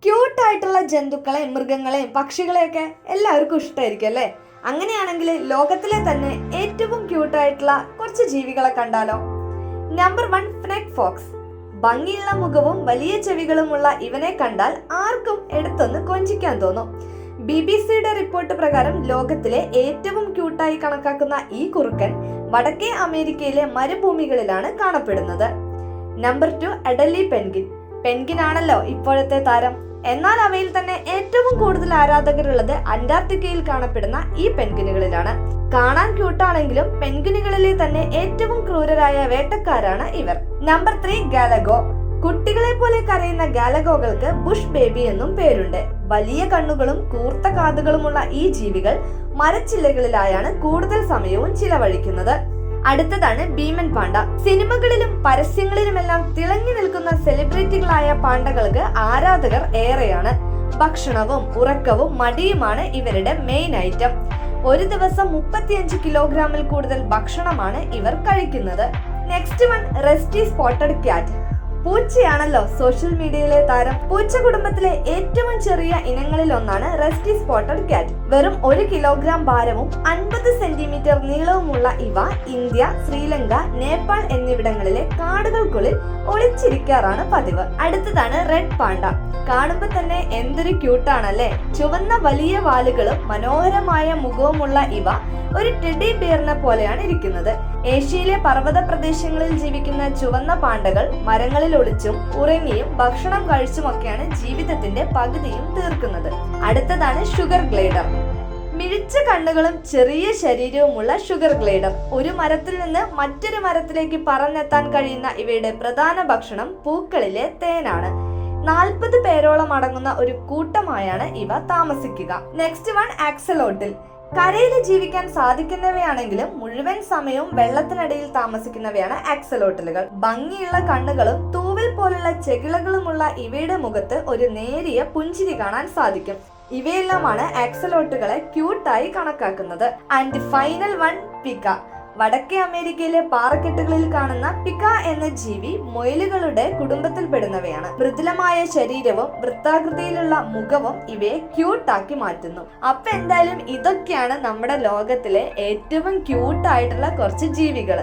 ക്യൂട്ടായിട്ടുള്ള ജന്തുക്കളെയും മൃഗങ്ങളെയും പക്ഷികളെയൊക്കെ എല്ലാവർക്കും ഇഷ്ടമായിരിക്കും അല്ലേ? അങ്ങനെയാണെങ്കിൽ ലോകത്തിലെ തന്നെ ഏറ്റവും ക്യൂട്ടായിട്ടുള്ള കുറച്ച് ജീവികളെ കണ്ടാലോ? Number 1, fennec fox. ഭംഗിയുള്ള മുഖവും വലിയ ചെവികളുമുള്ള ഇവനെ കണ്ടാൽ ആർക്കും എടുത്തൊന്ന് കൊഞ്ചിക്കാൻ തോന്നും. BBC-യുടെ റിപ്പോർട്ട് പ്രകാരം ലോകത്തിലെ ഏറ്റവും ക്യൂട്ടായി കണക്കാക്കുന്ന ഈ കുറുക്കൻ വടക്കേ അമേരിക്കയിലെ മരുഭൂമികളിലാണ് കാണപ്പെടുന്നത്. Number 2, അഡലി penguin. പെൻഗിൻ ആണല്ലോ ഇപ്പോഴത്തെ താരം. എന്നാൽ അവയിൽ തന്നെ ഏറ്റവും കൂടുതൽ ആരാധകരുള്ളത് അന്റാർട്ടിക്കയിൽ കാണപ്പെടുന്ന ഈ പെൻഗിനുകളിലാണ്. കാണാൻ ക്യൂട്ടാണെങ്കിലും പെൻഗിനുകളിലെ തന്നെ ഏറ്റവും ക്രൂരരായ വേട്ടക്കാരാണ് ഇവർ. നമ്പർ 3, ഗാലഗോ. കുട്ടികളെ പോലെ കരയുന്ന ഗാലഗോകൾക്ക് ബുഷ് ബേബി എന്നും പേരുണ്ട്. വലിയ കണ്ണുകളും കൂർത്ത കാതുകളുമുള്ള ഈ ജീവികൾ മരച്ചില്ലകളിലായാണ് കൂടുതൽ സമയവും ചിലവഴിക്കുന്നത്. അടുത്തതാണ് ഭീമൻ പാണ്ട. സിനിമകളിലും പരസ്യങ്ങളിലുമെല്ലാം തിളങ്ങി നിൽക്കുന്ന സെലിബ്രിറ്റികളായ പാണ്ടകൾക്ക് ആരാധകർ ഏറെയാണ്. ഭക്ഷണവും ഉറക്കവും മടിയുമാണ് ഇവരുടെ മെയിൻ ഐറ്റം. ഒരു ദിവസം 35 കിലോഗ്രാമിൽ കൂടുതൽ ഭക്ഷണമാണ് ഇവർ കഴിക്കുന്നത്. Next one, റെസ്റ്റി spotted cat. പൂച്ചയാണല്ലോ social മീഡിയയിലെ താരം. പൂച്ച കുടുംബത്തിലെ ഏറ്റവും ചെറിയ ഇനങ്ങളിൽ ഒന്നാണ് റെസ്റ്റി സ്പോട്ടഡ് ക്യാറ്റ്. വെറും 1 കിലോഗ്രാം ഭാരവും 50 സെന്റിമീറ്റർ നീളവുമുള്ള ഇവ ഇന്ത്യ, ശ്രീലങ്ക, നേപ്പാൾ എന്നിവിടങ്ങളിലെ കാടുകൾക്കുള്ളിൽ ഒളിച്ചിരിക്കാറാണ് പതിവ്. അടുത്തതാണ് റെഡ് പാണ്ട. കാണുമ്പോൾ തന്നെ എന്തൊരു ക്യൂട്ടാണല്ലേ? ചുവന്ന വലിയ വാലുകളും മനോഹരമായ മുഖവുമുള്ള ഇവ ഒരു ടെഡി ബിയറിനെ പോലെയാണ് ഇരിക്കുന്നത്. ഏഷ്യയിലെ പർവ്വത പ്രദേശങ്ങളിൽ ജീവിക്കുന്ന ചുവന്ന പാണ്ടകൾ മരങ്ങളിൽ ഒളിച്ചും ഉറങ്ങിയും ഭക്ഷണം കഴിച്ചുമൊക്കെയാണ് ജീവിതത്തിന്റെ പകുതിയും തീർക്കുന്നത്. അടുത്തതാണ് ഷുഗർ ഗ്ലൈഡർ. മിഴിച്ച കണ്ണുകളും ചെറിയ ശരീരവുമുള്ള ഷുഗർ ഗ്ലൈഡർ. ഒരു മരത്തിൽ നിന്ന് മറ്റൊരു മരത്തിലേക്ക് പറന്നെത്താൻ കഴിയുന്ന ഇവയുടെ പ്രധാന ഭക്ഷണം പൂക്കളിലെ തേനാണ്. 40 പേരോളം അടങ്ങുന്ന ഒരു കൂട്ടമായാണ് ഇവ താമസിക്കുക. Next one, axolotl. കരയിൽ ജീവിക്കാൻ സാധിക്കുന്നവയാണെങ്കിലും മുഴുവൻ സമയവും വെള്ളത്തിനടിയിൽ താമസിക്കുന്നവയാണ് ആക്സലോട്ടലുകൾ. ഭംഗിയുള്ള കണ്ണുകളും തൂവൽ പോലുള്ള ചെകിളകളുമുള്ള ഇവയുടെ മുഖത്ത് ഒരു നേരിയ പുഞ്ചിരി കാണാൻ സാധിക്കും. ഇവയെല്ലാമാണ് ആക്സലോട്ടുകളെ ക്യൂട്ടായി കണക്കാക്കുന്നത്. And final one, pika. വടക്കേ അമേരിക്കയിലെ പാറക്കെട്ടുകളിൽ കാണുന്ന പിക എന്ന ജീവി മുയലുകളുടെ കുടുംബത്തിൽപ്പെടുന്നവയാണ്. മൃദുലമായ ശരീരവും വൃത്താകൃതിയിലുള്ള മുഖവും ഇവയെ ക്യൂട്ടാക്കി മാറ്റുന്നു. അപ്പൊ എന്തായാലും ഇതൊക്കെയാണ് നമ്മുടെ ലോകത്തിലെ ഏറ്റവും ക്യൂട്ടായിട്ടുള്ള കുറച്ച് ജീവികൾ.